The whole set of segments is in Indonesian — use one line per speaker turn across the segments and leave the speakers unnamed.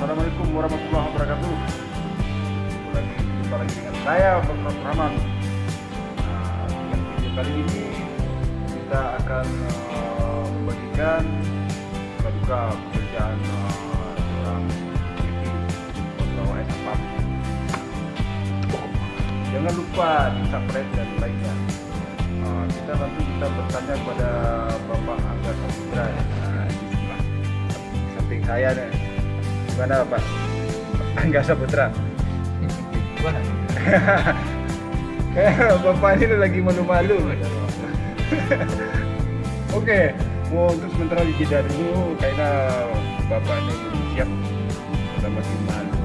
Assalamualaikum warahmatullahi wabarakatuh. Jumpa lagi dengan saya Bapak Rahman. Dengan video kali ini kita akan membagikan duka pekerjaan seorang TV atau WhatsApp. Jangan lupa di subscribe dan like-nya. Kita nanti kita bertanya kepada Bapak Angga Saputra ya. Di sebelah samping saya nih. Gimana Pak Angga Saputra?
Gimana?
Bapak ini lagi malu-malu. Oke, mau untuk sementara dijeda dulu karena Bapak ini belum siap, kita masih malu.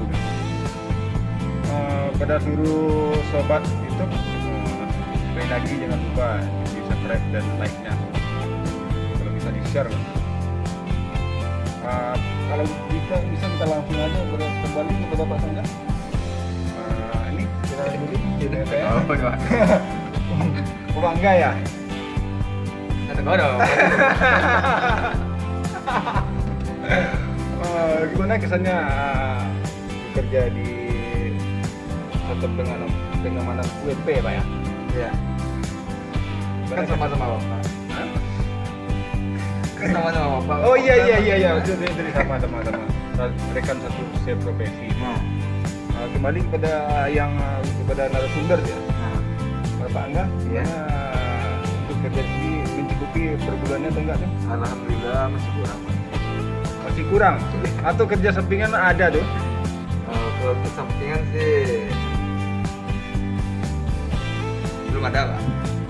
Pada seluruh sobat YouTube, sekali lagi jangan lupa di subscribe dan like-nya. Kalau bisa di share. Kalau bisa kita langsung aja kembali kepada Pak Angga. Ini kita dulu jadi saya. Oh, Angga ya.
Satu kodok.
Gimana kesannya bekerja di satu pengamanan UMP Pak ya?
Iya. Kan sama-sama Bapak. Kan sama-sama Bapak.
Oh iya. Jadi sama-sama rekan satu seprofesi. Kembali kepada narasumber ya. Pak Angga,
Iya.
untuk kerja ini mencukupi per bulannya atau enggak tuh?
Alhamdulillah masih kurang.
Masih kurang? Atau kerja sampingan ada tuh?
Kalau kesampingan sih belum ada Pak.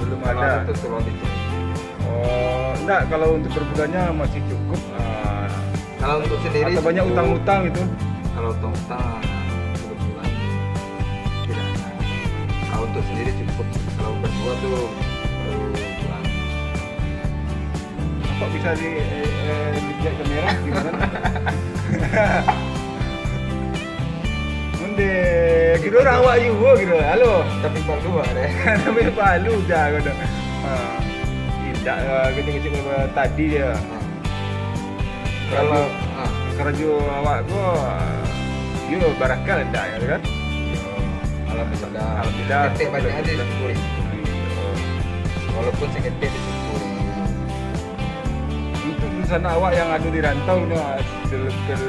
Belum
Kalau
ada.
tuh suruh itu.
Oh, enggak, kalau untuk per bulannya masih cukup.
Kalau untuk sendiri
Atau banyak
cukup.
utang-utang itu?
Kalau utang kebetulan tidak ada. Kalau untuk sendiri cukup. Kalau berdua tuh baru kurang.
Kok bisa dilihat kamera gimana? Munde, kira orang awak juga gitu. Halo.
Tapi berdua deh.
Tapi palu dah kau. Tidak kecil-kecil tadi dia.
Kalau
Kerja awak tu yo barakal dah kan?
alhamdulillah ketik banyak aja disyukuri. Walaupun seketik disyukuri.
Untuk di sana awak yang ada di rantau tu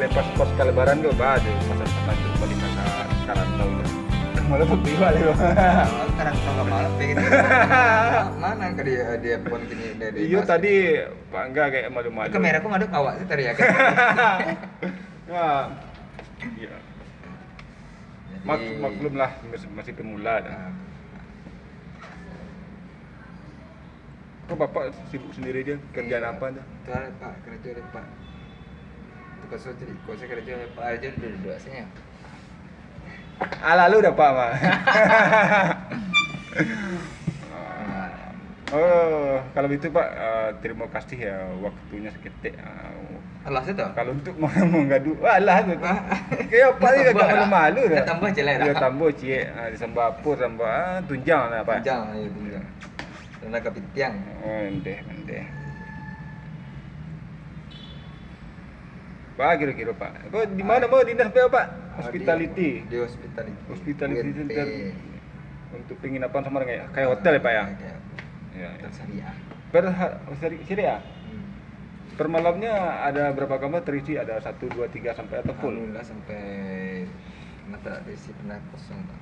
lepas pos lebaran tu ada pasal-pasal tu balik ke rantau tu. Malah pergi balik.
Sekarang kalau malam pengen mana ke dia pun gini dia.
Iyo tadi Pak Angga kayak malu-malu.
Kamera aku ngaduk awak sih tadi ya kan.
Wah. Iya. Maklum lah masih pemula dah. Kok Bapak sibuk sendiri dia kerjaan apa dah?
Tuh Pak kerja deh Pak. Tukar jadi kau saya kerja Pak aja dua saya.
Lalu dah Pak mah. Oh, kalau itu Pak, terima kasih ya waktunya seketik.
Allah sih tuh.
Kalau untuk mengadu, alah tu. Kayak apa ni agak malu-malu dah.
Kita tambah je lah.
Dia tambah cie, disambah apa, tambah tunjang lah Pak.
Jangan ayo tunjang. Tenaga pintiang.
Oh, endeh. Pak kira-kira Pak. Kau di mana mau dinas apa Pak? Hospitality.
Di hospitality.
Hospitality
UNT.
Center untuk penginapan sama kayak hotel ya Pak ya? Ya.
Hotel syariah.
Syariah. Per malamnya ada berapa kamar terisi? Ada 1, 2, 3 sampai atau full?
Alhamdulillah sampai mata diisi pernah kosong Pak.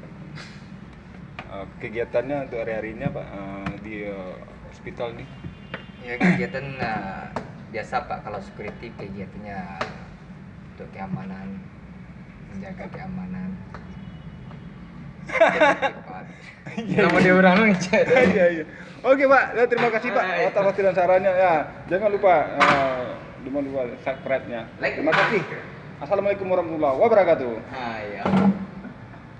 Kegiatannya untuk hari-harinya Pak di hospital nih?
Ya kegiatan biasa Pak, kalau security kegiatannya untuk keamanan, menjaga keamanan. Nama dia orang ngechat.
Iya. Oke Pak, ya, terima kasih Pak atas waktu dan sarannya ya. Jangan lupa subscribe-nya.
Like.
Terima kasih. Assalamualaikum warahmatullahi wabarakatuh.
Ya.